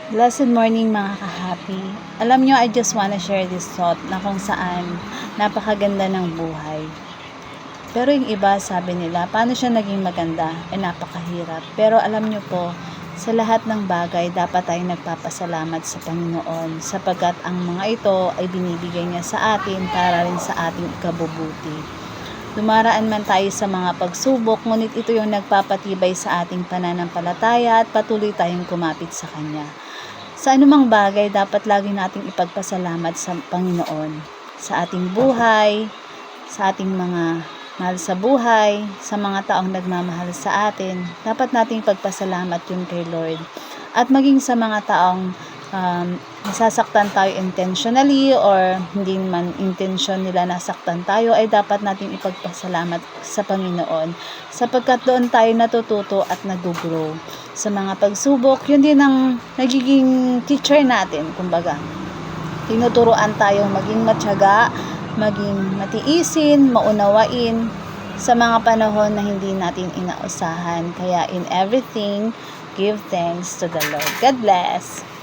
Blessed morning mga ka-happy. Alam nyo, I just wanna share this thought na kung saan napakaganda ng buhay. Pero yung iba sabi nila, paano siya naging maganda? Napakahirap. Pero alam nyo po, sa lahat ng bagay, dapat tayong nagpapasalamat sa Panginoon sapagkat ang mga ito ay binibigay niya sa atin para rin sa ating ikabubuti. Dumaraan man tayo sa mga pagsubok, ngunit ito yung nagpapatibay sa ating pananampalataya at patuloy tayong kumapit sa Kanya. Sa anumang bagay, dapat lagi nating ipagpasalamat sa Panginoon. Sa ating buhay, sa ating mga mahal sa buhay, sa mga taong nagmamahal sa atin, dapat nating ipagpasalamat yun kay Lord. At maging sa mga taong nasasaktan tayo intentionally or hindi man intention nila nasaktan tayo, ay dapat natin ipagpasalamat sa Panginoon sapagkat doon tayo natututo at nag-grow. Sa mga pagsubok, yun din ang nagiging teacher natin. Kumbaga, tinuturuan tayong maging matyaga, maging matiisin, maunawain sa mga panahon na hindi natin inausahan. Kaya in everything, give thanks to the Lord. God bless!